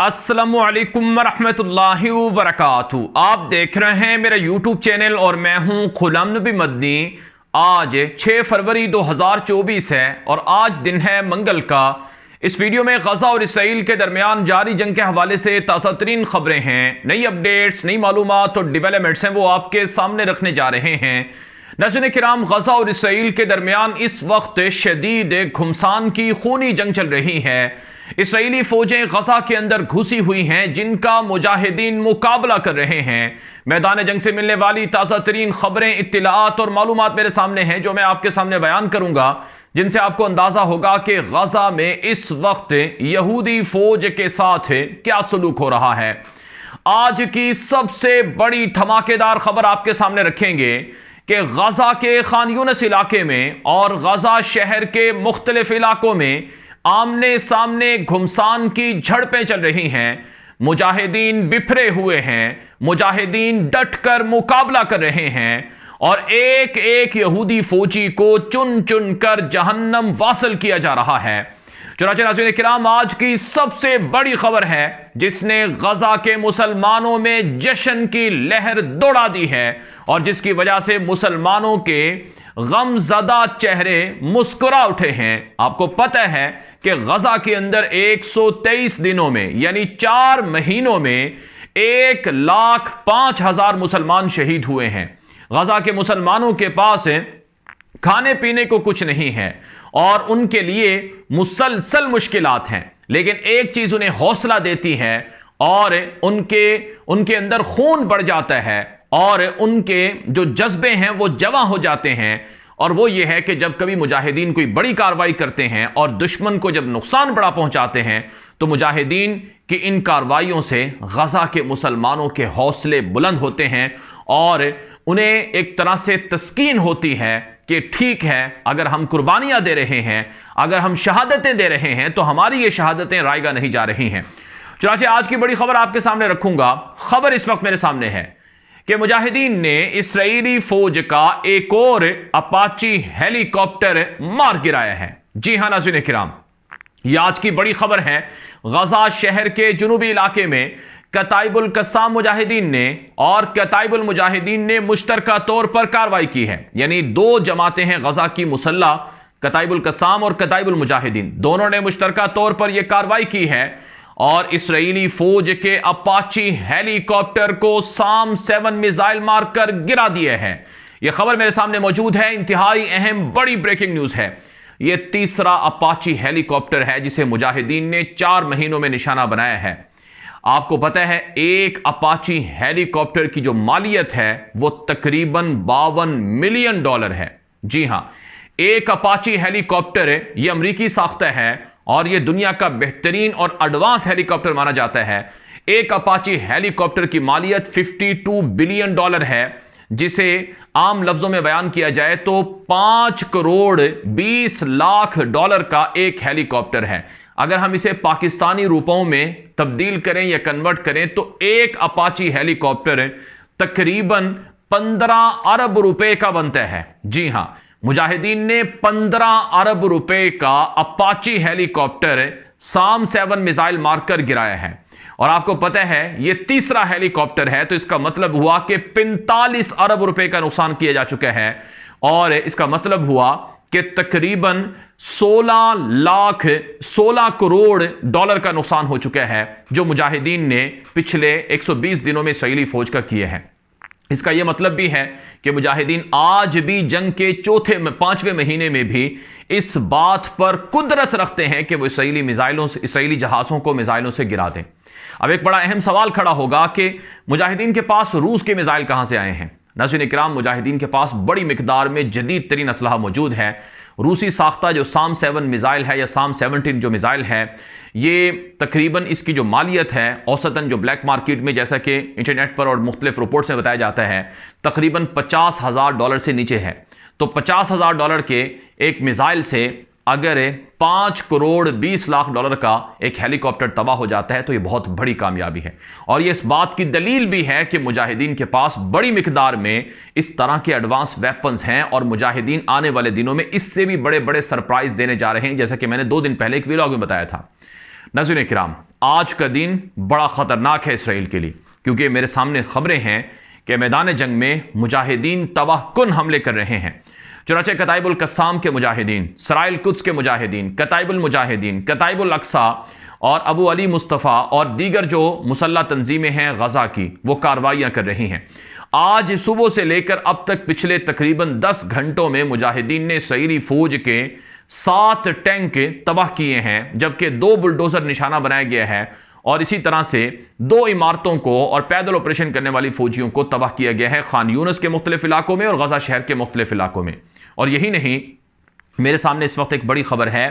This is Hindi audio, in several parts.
अस्सलामुअलैकुम वरहमतुल्लाहि वबरकातुहू। आप देख रहे हैं मेरा यूट्यूब चैनल और मैं हूं गुलाम नबी मदनी। आज 6 फरवरी 2024 है और आज दिन है मंगल का। इस वीडियो में गजा और इसराइल के दरमियान जारी जंग के हवाले से ताज़ा तरीन खबरें हैं, नई अपडेट्स, नई मालूमात और डेवलपमेंट्स हैं, वो आपके सामने रखने जा रहे हैं। नाज़रीन किराम, गजा और इसराइल के दरमियान इस वक्त शदीद घुमसान की खूनी जंग चल रही है। इसराइली फौजें गजा के अंदर घुसी हुई हैं, जिनका मुजाहिदीन मुकाबला कर रहे हैं। मैदान जंग से मिलने वाली ताज़ा तरीन खबरें, इत्तलाआत और मालूमात मेरे सामने हैं, जो मैं आपके सामने बयान करूंगा, जिनसे आपको अंदाजा होगा कि गजा में इस वक्त यहूदी फौज के साथ क्या सलूक हो रहा है। आज की सबसे बड़ी धमाकेदार खबर आपके सामने रखेंगे कि गजा के खान यूनिस इलाके में और गजा शहर के मुख्तलिफ इलाकों में आमने सामने घुमसान की झड़पें चल रही हैं। मुजाहिदीन बिफरे हुए हैं, मुजाहिदीन डटकर मुकाबला कर रहे हैं और एक एक यहूदी फौजी को चुन चुन कर जहन्नम वासल किया जा रहा है। चुनांचे नाज़रीन किराम, आज की सबसे बड़ी खबर है जिसने गजा के मुसलमानों में जश्न की लहर दौड़ा दी है और जिसकी वजह से मुसलमानों के गमज़दा चेहरे मुस्कुरा उठे हैं। आपको पता है कि गजा के अंदर 123 दिनों में यानी 4 महीनों में 1,05,000 मुसलमान शहीद हुए हैं। गजा के मुसलमानों के पास खाने पीने को कुछ नहीं है और उनके लिए मुसलसल मुश्किलात हैं, लेकिन एक चीज उन्हें हौसला देती है और उनके अंदर खून बढ़ जाता है और उनके जो जज्बे हैं वो जवां हो जाते हैं। और वो ये है कि जब कभी मुजाहिदीन कोई बड़ी कार्रवाई करते हैं और दुश्मन को जब नुकसान बड़ा पहुंचाते हैं, तो मुजाहिदीन की इन कार्रवाइयों से गजा के मुसलमानों के हौसले बुलंद होते हैं और उन्हें एक तरह से तस्कीन होती है कि ठीक है, अगर हम कुर्बानियां दे रहे हैं, अगर हम शहादतें दे रहे हैं, तो हमारी ये शहादतें रायगा नहीं जा रही हैं। चुनांचे आज की बड़ी खबर आपके सामने रखूंगा। खबर इस वक्त मेरे सामने है कि मुजाहिदीन ने इसराइली फौज का एक और अपाची हेलीकॉप्टर मार गिराया है। जी हां नाज़रीन किराम, यह आज की बड़ी खबर है। गजा शहर के जुनूबी इलाके में कताइबुल कस्साम मुजाहिदीन ने और कताइबुल मुजाहिदीन ने मुश्तरका तौर पर कार्रवाई की है। यानी 2 जमातें हैं गजा की मुसल्ला, कताइबुल कस्साम और कताइबुल मुजाहिदीन, दोनों ने मुश्तरका तौर पर यह कार्रवाई की है और इसराइली फौज के अपाची हेलीकॉप्टर को साम 7 मिसाइल मारकर गिरा दिए हैं। यह खबर मेरे सामने मौजूद है, इंतहाई अहम बड़ी ब्रेकिंग न्यूज है। यह तीसरा अपाची हेलीकॉप्टर है जिसे मुजाहिदीन ने 4 महीनों में निशाना बनाया है। आपको पता है एक अपाची हेलीकॉप्टर की जो मालियत है वो तकरीबन $52 मिलियन है। जी हां, एक अपाची हेलीकॉप्टर ये अमेरिकी साख्ता है और ये दुनिया का बेहतरीन और एडवांस हेलीकॉप्टर माना जाता है। एक अपाची हेलीकॉप्टर की मालियत $52 बिलियन है, जिसे आम लफ्जों में बयान किया जाए तो $5 करोड़ 20 लाख का एक हेलीकॉप्टर है। अगर हम इसे पाकिस्तानी रुपयों में तब्दील करें या कन्वर्ट करें तो एक अपाची हेलीकॉप्टर तकरीबन 15 अरब रुपए का बनता है। जी हां, मुजाहिदीन ने 15 अरब रुपए का अपाची हेलीकॉप्टर साम 7 मिसाइल मारकर गिराया है। और आपको पता है यह तीसरा हेलीकॉप्टर है, तो इसका मतलब हुआ कि 45 अरब रुपए का नुकसान किया जा चुका है और इसका मतलब हुआ कि तकरीबन 16 करोड़ का नुकसान हो चुका है, जो मुजाहिदीन ने पिछले 120 दिनों में इसराइली फौज का किया है। इसका यह मतलब भी है कि मुजाहिदीन आज भी जंग के 5वें महीने में भी इस बात पर कुदरत रखते हैं कि वो इसराइली जहाज़ों को मिसाइलों से गिरा दें। अब एक बड़ा अहम सवाल खड़ा होगा कि मुजाहिदीन के पास रूस के मिसाइल कहां से आए हैं। नाज़रीन किराम, मुजाहिदीन के पास बड़ी मिकदार में जदीद तरीन असलहा मौजूद है। रूसी साख्ता जो साम 7 मिसाइल है या साम 17 जो मिसाइल है, ये तकरीबन इसकी जो मालियत है औसतन जो ब्लैक मार्केट में, जैसा कि इंटरनेट पर और मुख्तलिफ रिपोर्ट्स में बताया जाता है, तकरीबन $50,000 से नीचे है। तो $50,000 के एक मिसाइल से अगर $5 करोड़ 20 लाख का एक हेलीकॉप्टर तबाह हो जाता है तो यह बहुत बड़ी कामयाबी है। और यह इस बात की दलील भी है कि मुजाहिदीन के पास बड़ी मिकदार में इस तरह के एडवांस वेपन्स हैं और मुजाहिदीन आने वाले दिनों में इससे भी बड़े बड़े सरप्राइज देने जा रहे हैं, जैसा कि मैंने 2 दिन पहले एक व्लॉग में बताया था। नाज़रीन किराम, आज का दिन बड़ा ख़तरनाक है इसराइल के लिए, क्योंकि मेरे सामने खबरें हैं कि मैदान जंग में मुजाहिदीन तबाहकुन हमले कर रहे हैं। चुनाचे कताइबुल कस्साम के मुजाहिदीन, सराइल कुद्स के मुजाहिदीन, कताइबुल मुजाहिदीन, कताइबुल अक्सा और अबू अली मुस्तफ़ा और दीगर जो मुसल्लह तंजीमें हैं गज़ा की, वो कार्रवाइयाँ कर रही हैं। आज सुबह से लेकर अब तक पिछले तकरीबन 10 घंटों में मुजाहिदीन ने इसराइली फौज के 7 टैंक तबाह किए हैं, जबकि 2 बुलडोजर निशाना बनाया गया है और इसी तरह से 2 इमारतों को और पैदल ऑपरेशन करने वाली फौजियों को तबाह किया गया है खान यूनिस के मुख्तलिफ इलाकों में और गजा शहर के मुख्तलिफ इलाकों में। और यही नहीं, मेरे सामने इस वक्त एक बड़ी खबर है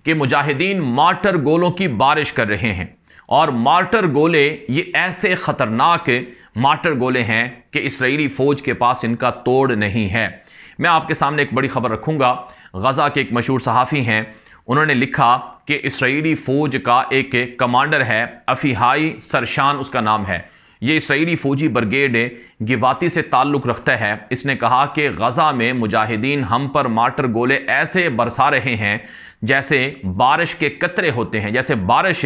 कि मुजाहिदीन मार्टर गोलों की बारिश कर रहे हैं। और मार्टर गोले ये ऐसे खतरनाक मार्टर गोले हैं कि इसराइली फौज के पास इनका तोड़ नहीं है। मैं आपके सामने एक बड़ी खबर रखूंगा। गजा के एक मशहूर सहाफ़ी हैं, उन्होंने लिखा कि इसराइली फ़ौज का एक कमांडर है, अफीहाई सरशान उसका नाम है। ये इसराइली फ़ौजी ब्रिगेड गिवाती से ताल्लुक़ रखता है। इसने कहा कि गज़ा में मुजाहिदीन हम पर मार्टर गोले ऐसे बरसा रहे हैं जैसे बारिश के कतरे होते हैं, जैसे बारिश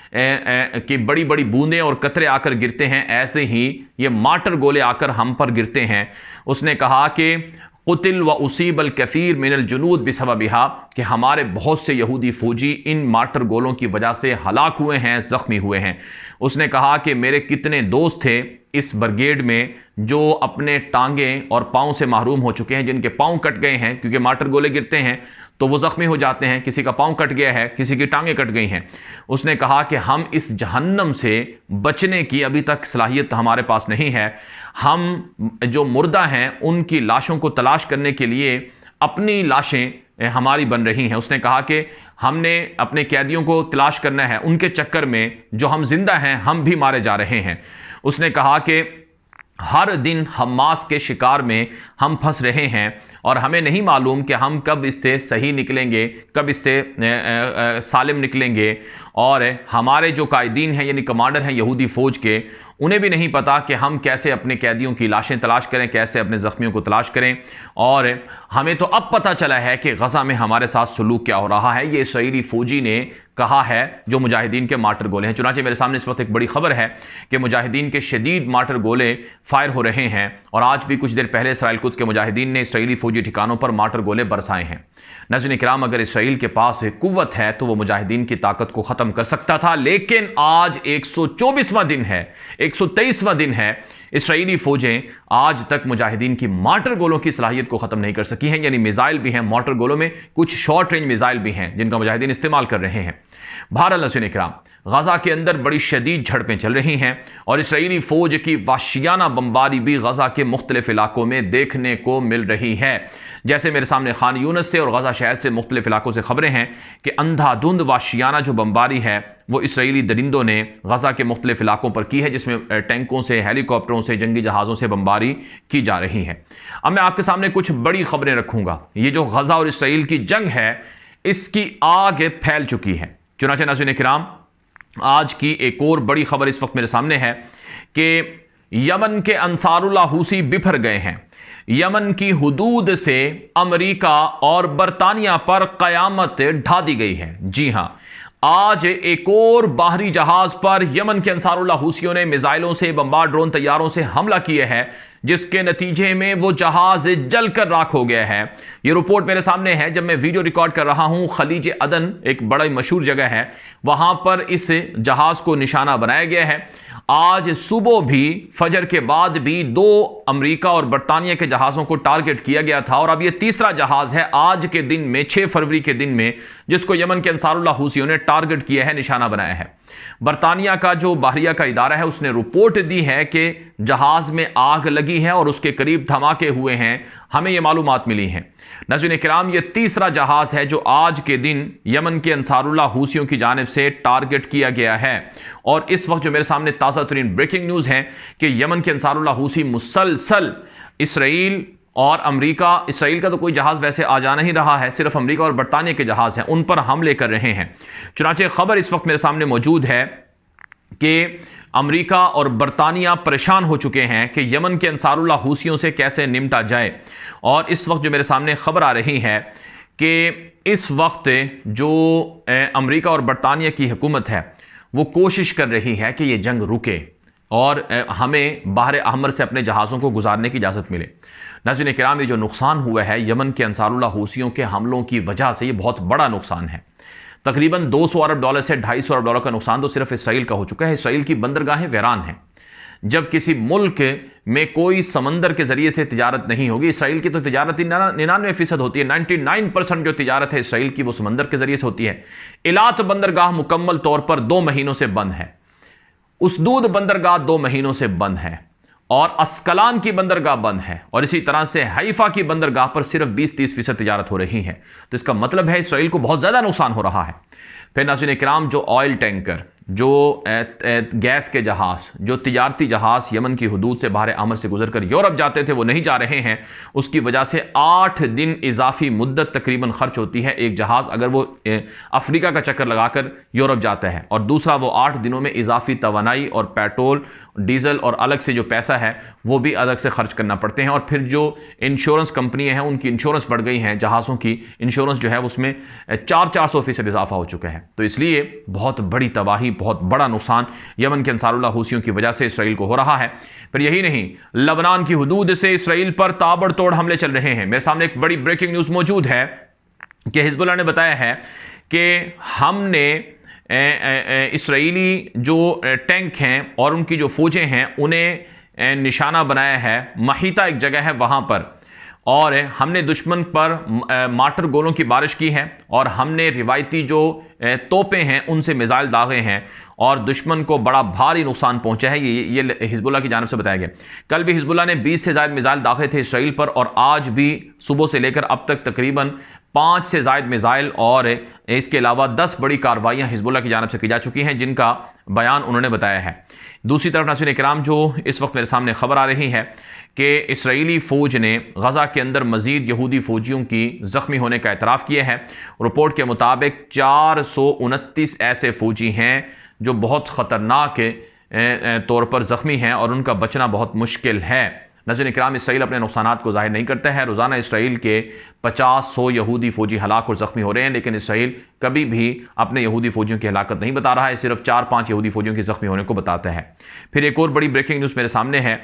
की बड़ी बड़ी बूंदें और कतरे आकर गिरते हैं, ऐसे ही ये मार्टर गोले आकर हम पर गिरते हैं। उसने कहा कि कुतिल व उसीबल कफ़ीर मिनल जुनूद बिसबबिहा, कि हमारे बहुत से यहूदी फ़ौजी इन मार्टर गोलों की वजह से हलाक हुए हैं, ज़ख्मी हुए हैं। उसने कहा कि मेरे कितने दोस्त थे इस ब्रिगेड में जो अपने टांगें और पाँव से महरूम हो चुके हैं, जिनके पाँव कट गए हैं, क्योंकि मार्टर गोले गिरते हैं तो वो ज़ख्मी हो जाते हैं। किसी का पाँव कट गया है, किसी की टांगें कट गई हैं। उसने कहा कि हम इस जहन्नम से बचने की अभी तक सलाहियत हमारे पास नहीं है। हम जो मुर्दा हैं उनकी लाशों को तलाश करने के लिए अपनी लाशें हमारी बन रही हैं। उसने कहा कि हमने अपने कैदियों को तलाश करना है, उनके चक्कर में जो हम जिंदा हैं हम भी मारे जा रहे हैं। उसने कहा कि हर दिन हमास के शिकार में हम फंस रहे हैं और हमें नहीं मालूम कि हम कब इससे सही निकलेंगे, कब इससे सालिम निकलेंगे। और हमारे जो कायदीन हैं यानी कमांडर हैं यहूदी फ़ौज के, उन्हें भी नहीं पता कि हम कैसे अपने कैदियों की लाशें तलाश करें, कैसे अपने ज़ख्मियों को तलाश करें। और हमें तो अब पता चला है कि गज़ा में हमारे साथ सलूक क्या हो रहा है। ये इसराइली फ़ौजी ने कहा है जो मुजाहिदीन के मार्टर गोले हैं। चुनांचे मेरे सामने इस वक्त एक बड़ी खबर है कि मुजाहिदीन के शदीद मार्टर गोले फायर हो रहे हैं और आज भी कुछ देर पहले इसराइल कुद्स के मुजाहिदीन ने इसराइली फ़ौजी ठिकानों पर मार्टर गोले बरसाए हैं। नाज़रीन किराम, अगर इसराइल के पास कुव्वत है तो वो मुजाहिदीन की ताकत को ख़त्म कर सकता था, लेकिन आज 124वां दिन है, 123वां दिन है, इसराइली फ़ौजें आज तक मुजाहिदीन की मार्टर गोलों की सलाहियत को ख़त्म नहीं कर सकी हैं। यानी मिसाइल भी हैं मार्टर गोलों में, कुछ शॉर्ट रेंज मिसाइल भी हैं जिनका मुजाहिदीन इस्तेमाल कर रहे हैं। बहरहाल नाज़रीन किराम, गज़ा के अंदर बड़ी शदीद झड़पें चल रही हैं और इसराइली फ़ौज की वाशियाना बमबारी भी गज़ा के मुख्तलिफ इलाकों में देखने को मिल रही है। जैसे मेरे सामने खान यूनिस से और गज़ा शहर से मुख्तलिफ इलाकों से खबरें हैं कि अंधाधुंध वाशियाना जो बमबारी है वो इसराइली दरिंदों ने गज़ा के मुख्तलिफ इलाकों पर की है, जिसमें टैंकों से, हेलीकॉप्टरों से, जंगी जहाज़ों से बमबारी की जा रही है। अब मैं आपके सामने कुछ बड़ी खबरें रखूँगा। ये जो गज़ा और इसराइल की जंग है इसकी आग फैल चुकी है। चुनांचे नाज़रीन किराम, आज की एक और बड़ी खबर इस वक्त मेरे सामने है कि यमन के अंसारुल्लाह हूसी बिफर गए हैं। यमन की हुदूद से अमेरिका और बरतानिया पर कयामत ढा दी गई है। जी हां, आज एक और बाहरी जहाज पर यमन के अंसारुल्लाह हूसियों ने मिसाइलों से, बमबार ड्रोन तैयारों से हमला किया है, जिसके नतीजे में वो जहाज जलकर राख हो गया है। ये रिपोर्ट मेरे सामने है जब मैं वीडियो रिकॉर्ड कर रहा हूं। खलीज अदन एक बड़ा मशहूर जगह है, वहां पर इस जहाज को निशाना बनाया गया है। आज सुबह भी, फजर के बाद भी 2 अमेरिका और बरतानिया के जहाज़ों को टारगेट किया गया था और अब यह तीसरा जहाज़ है आज के दिन में, 6 फरवरी के दिन में, जिसको यमन के अंसारुल्लाह हूसियों ने टारगेट किया है, निशाना बनाया है। बरतानिया का जो बाहरिया का इदारा है उसने रिपोर्ट दी है कि जहाज़ में आग लगी है और उसके करीब धमाके हुए हैं। हमें यह मालूमात मिली हैं। नाज़रीन किराम, यह तीसरा जहाज़ है जो आज के दिन यमन के अंसारुल्लाह हूसियों की जानिब से टारगेट किया गया है। और इस वक्त जो मेरे सामने ताज़ा तरीन ब्रेकिंग न्यूज़ है कि यमन के अंसारुल्लाह हूसी मुसलसल इसराइल और अमेरिका, इसराइल का तो कोई जहाज़ वैसे आ जा नहीं रहा है, सिर्फ अमेरिका और बरतानिया के जहाज़ हैं, उन पर हमले कर रहे हैं। चुनांचे खबर इस वक्त मेरे सामने मौजूद है कि अमेरिका और बरतानिया परेशान हो चुके हैं कि यमन के अंसारुल्लाह हूसियों से कैसे निपटा जाए। और इस वक्त जो मेरे सामने खबर आ रही है कि इस वक्त जो अमेरिका और बरतानिया की हुकूमत है वो कोशिश कर रही है कि ये जंग रुके और हमें बाहर अहमर से अपने जहाज़ों को गुजारने की इजाज़त मिले। नाज़रीन किराम, ये जो नुकसान हुआ है यमन के अंसारुल्लाह हूसियों के हमलों की वजह से, ये बहुत बड़ा नुकसान है। तकरीबन 200 अरब डॉलर से 250 अरब डॉलर का नुकसान तो सिर्फ इसराइल का हो चुका है। इसराइल की बंदरगाहें वीरान हैं। जब किसी मुल्क में कोई समंदर के जरिए से तिजारत नहीं होगी, इसराइल की तो तिजारत 99% होती है, 99% जो तिजारत है इसराइल की वो समंदर के जरिए से होती है। इलात बंदरगाह मुकम्मल तौर पर 2 महीनों से बंद है, उसदूद बंदरगाह 2 महीनों से बंद है, और अस्कलान की बंदरगाह बंद है, और इसी तरह से हाइफा की बंदरगाह पर सिर्फ 20-30% तिजारत हो रही है। तो इसका मतलब है इसराइल को बहुत ज़्यादा नुकसान हो रहा है। फिर नाज़रीन किराम, जो ऑयल टैंकर, जो गैस के जहाज़, जो तिजारती जहाज़ यमन की हदूद से बाहर अमर से गुजर कर यूरोप जाते थे वो नहीं जा रहे हैं। उसकी वजह से 8 दिन इजाफी मुद्दत तकरीबन खर्च होती है एक जहाज़ अगर वो अफ्रीका का चक्कर लगाकर यूरोप जाता है, और दूसरा वो 8 दिनों में इजाफी तवानाई और पेट्रोल, डीजल और अलग से जो पैसा है वो भी अलग से खर्च करना पड़ते हैं। और फिर जो इंश्योरेंस कंपनियां हैं उनकी इंश्योरेंस बढ़ गई हैं, जहाज़ों की इंश्योरेंस जो है उसमें 400% इजाफा हो चुका है। तो इसलिए बहुत बड़ी तबाही, बहुत बड़ा नुकसान यमन के अंसारुल्लाह हूसियों की वजह से इसराइल को हो रहा है। फिर यही नहीं, लबनान की हुदूद से इसराइल पर ताबड़तोड़ हमले चल रहे हैं। मेरे सामने एक बड़ी ब्रेकिंग न्यूज़ मौजूद है कि हिजबुल्लाह ने बताया है कि हमने इसराइली जो टैंक हैं और उनकी जो फौजें हैं उन्हें निशाना बनाया है। महिता एक जगह है वहाँ पर, और हमने दुश्मन पर मार्टर गोलों की बारिश की है, और हमने रिवायती जो तोपें हैं उनसे मिसाइल दागे हैं, और दुश्मन को बड़ा भारी नुकसान पहुंचा है। ये हिजबुल्लाह की जानिब से बताया गया। कल भी हिजबुल्लाह ने 20 से ज़ायद मिसाइल दागे थे इसराइल पर, और आज भी सुबह से लेकर अब तक तकरीबन 5 से ज़ायद मिसाइल और इसके अलावा 10 बड़ी कार्रवाइयाँ हिजबुल्लाह की जानिब से की जा चुकी हैं, जिनका बयान उन्होंने बताया है। दूसरी तरफ नाज़रीन इकराम, जो इस वक्त मेरे सामने खबर आ रही है कि इसराइली फ़ौज ने गज़ा के अंदर मज़ीद यहूदी फ़ौजियों की ज़ख्मी होने का एतराफ़ किया है। रिपोर्ट के मुताबिक 429 ऐसे फ़ौजी हैं जो बहुत ख़तरनाक तौर पर ज़ख्मी हैं और उनका बचना बहुत मुश्किल है। नाज़रीन इकराम, इसराइल अपने नुकसानात को ज़ाहिर नहीं करता है। रोज़ाना इसराइल के 50-100 यहूदी फ़ौजी हलाक और ज़ख्मी हो रहे हैं, लेकिन इसराइल कभी भी अपने यहूदी फ़ौजियों की हलाकत नहीं बता रहा है, सिर्फ 4-5 यहूदी फ़ौजियों की ज़ख्मी होने को बताता है। फिर एक और बड़ी ब्रेकिंग न्यूज़ मेरे सामने है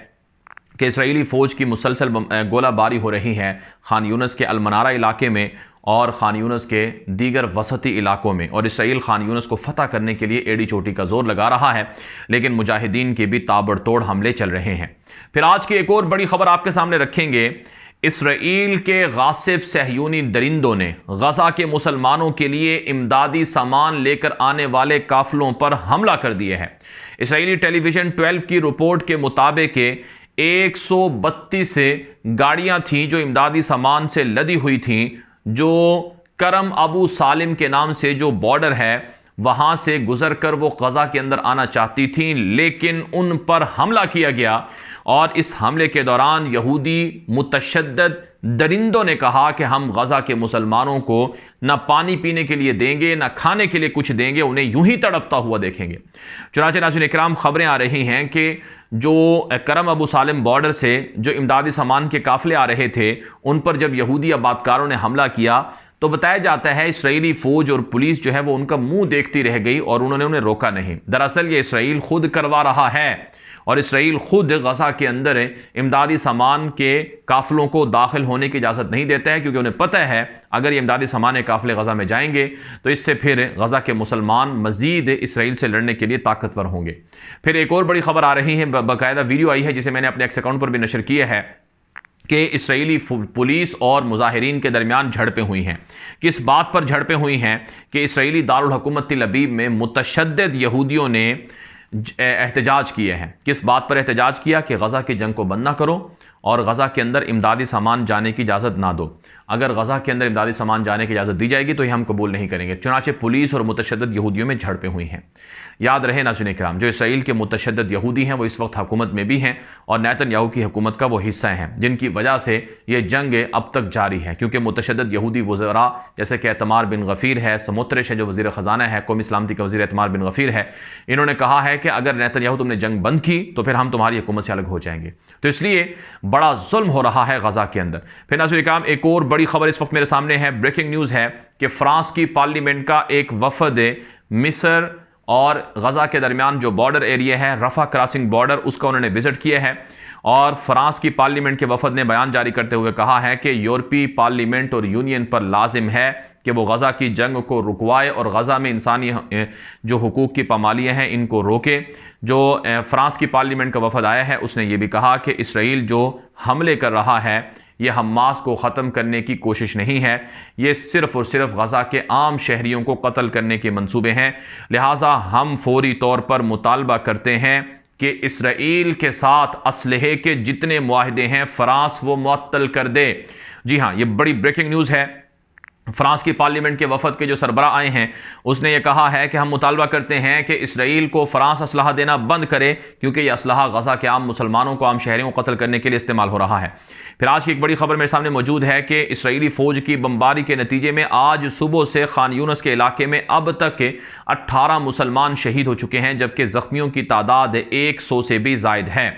कि इसराइली फ़ौज की मुसलसल गोलाबारी हो रही है खान यूनस के अलमनारा इलाके में और खान यूनस के दीगर वसती इलाकों में, और इसराइल खान यूनस को फतह करने के लिए एड़ी चोटी का जोर लगा रहा है, लेकिन मुजाहिदीन के भी ताबड़तोड़ हमले चल रहे हैं। फिर आज की एक और बड़ी खबर आपके सामने रखेंगे। इसराइल के गासिब सहयूनी दरिंदों ने गजा के मुसलमानों के लिए इमदादी सामान लेकर आने वाले काफिलों पर हमला कर दिया है। इसराइली टेलीविजन 12 की रिपोर्ट के मुताबिक 132 गाड़ियां थीं जो इमदादी सामान से लदी हुई थीं, जो करम अबू सालिम के नाम से जो बॉर्डर है वहां से गुजर कर वो गजा के अंदर आना चाहती थीं, लेकिन उन पर हमला किया गया। और इस हमले के दौरान यहूदी मुतशद्दद दरिंदों ने कहा कि हम गजा के मुसलमानों को न पानी पीने के लिए देंगे, न खाने के लिए कुछ देंगे, उन्हें यूं ही तड़पता हुआ देखेंगे। चुनांचे नाज़रीन इकराम, खबरें आ रही हैं कि जो करम अबू सालिम बॉर्डर से जो इमदादी सामान के काफिले आ रहे थे उन पर जब यहूदी आबादकारों ने हमला किया तो बताया जाता है इसराइली फौज और पुलिस जो है वो उनका मुंह देखती रह गई और उन्होंने उन्हें रोका नहीं। दरअसल ये इसराइल खुद करवा रहा है और इसराइल खुद गजा के अंदर इमदादी सामान के काफिलों को दाखिल होने की इजाज़त नहीं देता है, क्योंकि उन्हें पता है अगर ये इमदादी सामान काफिले गजा में जाएंगे तो इससे फिर गजा के मुसलमान मजीद इसराइल से लड़ने के लिए ताकतवर होंगे। फिर एक और बड़ी खबर आ रही है, बाकायदा वीडियो आई है जिसे मैंने अपने एक्स अकाउंट पर भी नशर किया है कि इसराइली पुलिस और मुजाहिरीन के दरमियान झड़पें हुई हैं। किस बात पर झड़पें हुई हैं कि इसराइली दारुल हुकूमत तल अबीब में मुतशद्दिद यहूदियों ने एहतजाज किए हैं। किस बात पर एहतजाज किया कि गजा की जंग को बंद ना करो और गजा के अंदर इमदादी सामान जाने की इजाज़त ना दो। अगर गजा के अंदर इमदादी सामान जाने की इजाज़त दी जाएगी तो ये हम कबूल नहीं करेंगे। चुनांचे पुलिस और मुतशद्दिद यहूदियों में झड़पें हुई हैं। याद रहे नाज़रीन इकराम, जो इसराइल के मुतशद्दिद यहूदी हैं वो इस वक्त हुकूमत में भी हैं और नेतन्याहू की हुकूमत का वो हिस्सा हैं, जिनकी वजह से ये जंग अब तक जारी है। क्योंकि मुतशद्दिद यहूदी वज़रा जैसे कि एतमार बिन गफ़ीर है, समुतरिश है जो वज़ीर ख़ज़ाना है, कौमी सलामती का वज़ीर एतमार बिन गफ़ीर है, इन्होंने कहा है कि अगर नेतन्याहू तुमने जंग बंद की तो फिर हम तुम्हारी हुकूमत से अलग हो जाएंगे। तो इसलिए बड़ा जुल्म हो रहा है गजा के अंदर। फिर नाज़रीन इकराम, एक और बड़ी खबर इस वक्त मेरे सामने है, ब्रेकिंग न्यूज़ है कि फ्रांस की पार्लियामेंट का एक वफद मिस्र और गजा के दरमियान जो बॉर्डर एरिया है, रफा क्रॉसिंग बॉर्डर, उसका उन्होंने विजिट किया है। और फ्रांस की पार्लियामेंट के वफद ने बयान जारी करते हुए कहा है कि यूरोपीय पार्लियामेंट और यूनियन पर लाजिम है कि वो गजा की जंग को रुकवाए और गजा में इंसानी जो हुकूक की पामालियाँ हैं इनको रोके। जो फ्रांस की पार्लियामेंट का वफद आया है उसने ये भी कहा कि इसराइल जो हमले कर रहा है ये हमास को ख़त्म करने की कोशिश नहीं है, ये सिर्फ़ और सिर्फ गजा के आम शहरियों को कत्ल करने के मंसूबे हैं। लिहाजा हम फौरी तौर पर मुतालबा करते हैं कि इसराइल के साथ असलहे के जितने मुआहदे हैं फ्रांस वो मुअत्तल कर दे। जी हाँ, ये बड़ी ब्रेकिंग न्यूज़ है। फ्रांस की पार्लियामेंट के वफद के जो सरबरा आए हैं उसने ये कहा है कि हम मुतालबा करते हैं कि इसराइल को फ्रांस असलहा देना बंद करे, क्योंकि यह असलहा गजा के आम मुसलमानों को, आम शहरियों को कत्ल करने के लिए इस्तेमाल हो रहा है। फिर आज की एक बड़ी खबर मेरे सामने मौजूद है कि इसराइली फ़ौज की बमबारी के नतीजे में आज सुबह से खान यूनस के इलाके में अब तक के 18 मुसलमान शहीद हो चुके हैं, जबकि ज़ख्मियों की तादाद 100 से भी ज़ायद है।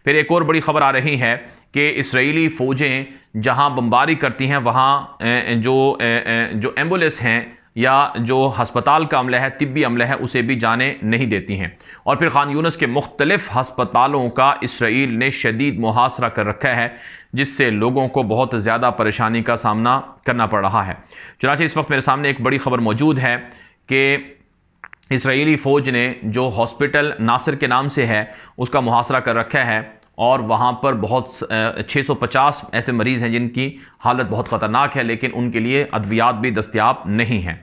फिर एक और बड़ी खबर आ रही है कि इसराइली फ़ौजें जहां बमबारी करती हैं वहां जो एम्बुलेंस हैं या जो हस्पताल का अमला है, तिब्बी अमला है, उसे भी जाने नहीं देती हैं। और फिर खान यूनस के मुख्तलिफ हस्पतालों का इसराइल ने शदीद मुहासरा कर रखा है, जिससे लोगों को बहुत ज़्यादा परेशानी का सामना करना पड़ रहा है। चुनांचे इस वक्त मेरे सामने एक बड़ी खबर मौजूद है कि इसराइली फ़ौज ने जो हॉस्पिटल नासिर के नाम से है उसका मुहासरा कर रखा है और वहाँ पर बहुत 650 ऐसे मरीज़ हैं जिनकी हालत बहुत ख़तरनाक है, लेकिन उनके लिए अद्वियात भी दस्तयाब नहीं हैं।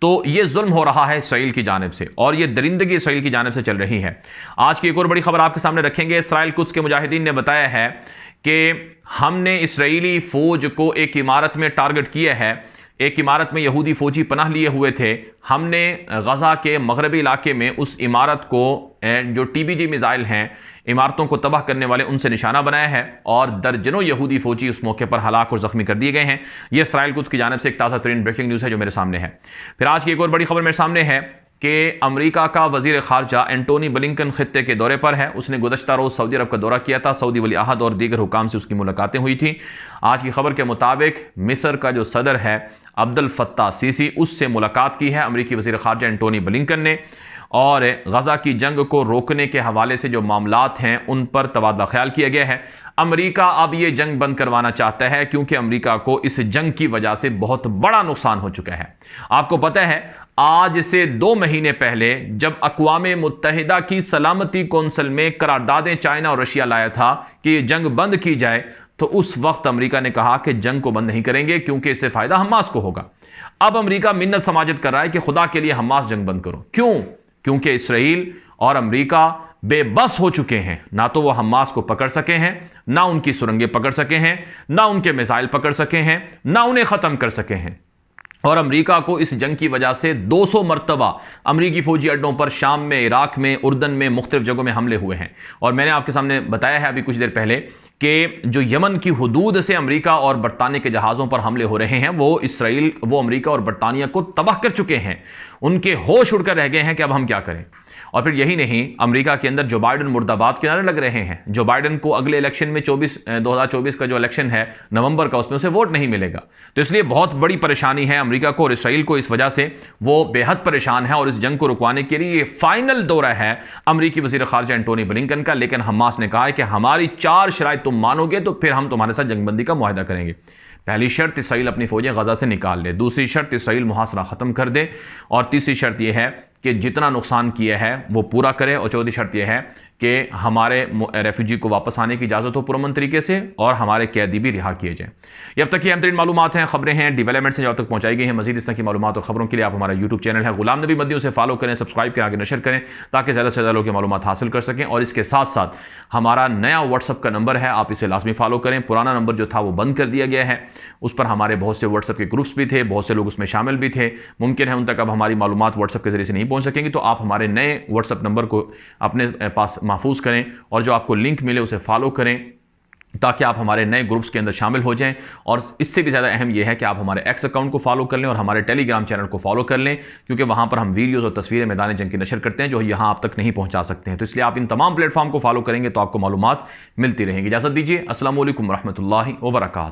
तो ये जुल्म हो रहा है इसराइल की जानिब से और ये दरिंदगी इसराइल की जानिब से चल रही है। आज की एक और बड़ी खबर आपके सामने रखेंगे। इसराइल कुद्स के मुजाहिदीन ने बताया है कि हमने इसराइली फ़ौज को एक इमारत में टारगेट किया है। एक इमारत में यहूदी फौजी पनाह लिए हुए थे। हमने गजा के मगरबी इलाके में उस इमारत को जो TBG मिसाइल हैं, इमारतों को तबाह करने वाले, उनसे निशाना बनाया है और दर्जनों यहूदी फौजी उस मौके पर हलाक और जख्मी कर दिए गए हैं। यह इसराइल कुद्स की जानिब से एक ताज़ा तरीन ब्रेकिंग न्यूज़ है जो मेरे सामने है। फिर आज की एक और बड़ी खबर मेरे सामने है कि अमेरिका का वजीर खारजा एंटोनी ब्लिंकन खित्ते के दौरे पर है। उसने गुज़श्ता रोज़ सऊदी अरब का दौरा किया था। सऊदी वली अहद और दीगर हुकाम से उसकी मुलाकातें हुई थी। आज की खबर के मुताबिक मिस्र का जो सदर है अब्दुल फत्ताह सीसी, उससे मुलाकात की है अमेरिकी वज़ीर ख़ारजा एंटोनी ब्लिंकन ने और गजा की जंग को रोकने के हवाले से जो मामलात हैं उन पर तबादला ख्याल किया गया है। अमेरिका अब ये जंग बंद करवाना चाहता है क्योंकि अमेरिका को इस जंग की वजह से बहुत बड़ा नुकसान हो चुका है। आपको पता है आज से 2 महीने पहले जब अक़वाम मुत्तहिदा की सलामती कौंसिल में करारदादें चाइना और रशिया लाया था कि ये जंग बंद की जाए, तो उस वक्त अमेरिका ने कहा कि जंग को बंद नहीं करेंगे क्योंकि इससे फायदा हमास को होगा। अब अमेरिका मिन्नत समाजत कर रहा है कि खुदा के लिए हमास जंग बंद करो। क्यों? क्योंकि इसराइल और अमेरिका बेबस हो चुके हैं। ना तो वो हमास को पकड़ सके हैं, ना उनकी सुरंगें पकड़ सके हैं, ना उनके मिसाइल पकड़ सके हैं, ना उन्हें ख़त्म कर सके हैं। और अमेरिका को इस जंग की वजह से 200 मरतबा अमरीकी फौजी अड्डों पर शाम में, इराक में, उर्दन में, मुख्तलिफ जगहों में हमले हुए हैं। और मैंने आपके सामने बताया है अभी कुछ देर पहले कि जो यमन की हुदूद से अमेरिका और बरतानिया के जहाज़ों पर हमले हो रहे हैं वो अमेरिका और बरतानिया को तबाह कर चुके हैं। उनके होश उड़कर रह गए हैं कि अब हम क्या करें। और फिर यही नहीं, अमेरिका के अंदर जो बाइडन मुर्दाबाद के नारे लग रहे हैं। जो बाइडन को अगले इलेक्शन में 2024 का जो इलेक्शन है नवंबर का, उसमें उसे वोट नहीं मिलेगा। तो इसलिए बहुत बड़ी परेशानी है अमेरिका को और इसराइल को। इस वजह से वो बेहद परेशान है और इस जंग को रुकवाने के लिए ये फाइनल दौरा है अमेरिकी वज़ीर ख़ारजा एंटोनी ब्लिंकन का। लेकिन हमास ने कहा है कि हमारी 4 शराइत तुम मानोगे तो फिर हम तुम्हारे साथ जंगबंदी का मुआहदा करेंगे। पहली शर्त, इसराइल अपनी फौजें गजा से निकाल ले। दूसरी शर्त, इसराइल मुहासरा ख़त्म कर दे। और तीसरी शर्त यह है कि जितना नुकसान किया है वो पूरा करे। और चौथी शर्त यह है कि हमारे रेफ्यूजी को वापस आने की इजाज़त हो पुरअमन तरीके से और हमारे कैदी भी रिहा किए जाएँ। ये अब तक की अहम तरीन मालूमात हैं, खबरें हैं, डेवलपमेंट्स हैं जो अब तक पहुँचाई गई हैं। मजीद इस तरह की मालूमात और खबरों के लिए आप हमारा यूट्यूब चैनल है गुलाम नबी मद्दी, उसे फॉलो करें, सब्सक्राइब करें, आगे नशर करें ताकि ज़्यादा से ज़्यादा लोग मालूमात हासिल कर सकें। और इसके साथ साथ हमारा नया व्हाट्सअप का नंबर है, आप इसे लाजमी फॉलो करें। पुराना नंबर जो था वो बंद कर दिया गया है। उस पर हमारे बहुत से व्हाट्सअप के ग्रुप्स भी थे, बहुत से लोग उसमें शामिल भी थे। मुमकिन है उन तक अब हमारी मालूमात व्हाट्सअप के जरिए से नहीं पहुँच सकेंगी। तो आप हमारे नए व्हाट्सअप नंबर को अपने पास महफूज करें और जो आपको लिंक मिले उसे फॉलो करें ताकि आप हमारे नए ग्रुप्स के अंदर शामिल हो जाएं। और इससे भी ज़्यादा अहम यह है कि आप हमारे एक्स अकाउंट को फॉलो कर लें और हमारे टेलीग्राम चैनल को फॉलो कर लें, क्योंकि वहाँ पर हम वीडियोज़ और तस्वीरें मैदान जंग की नशर करते हैं जो यहाँ आप तक नहीं पहुँचा सकते हैं। तो इसलिए आप इन तमाम प्लेटफॉर्म को फॉलो करेंगे तो आपको मालूमात मिलती रहेंगी। इजाज़त दीजिए। अस्सलाम वालेकुम रहमतुल्लाहि व बरकातहू।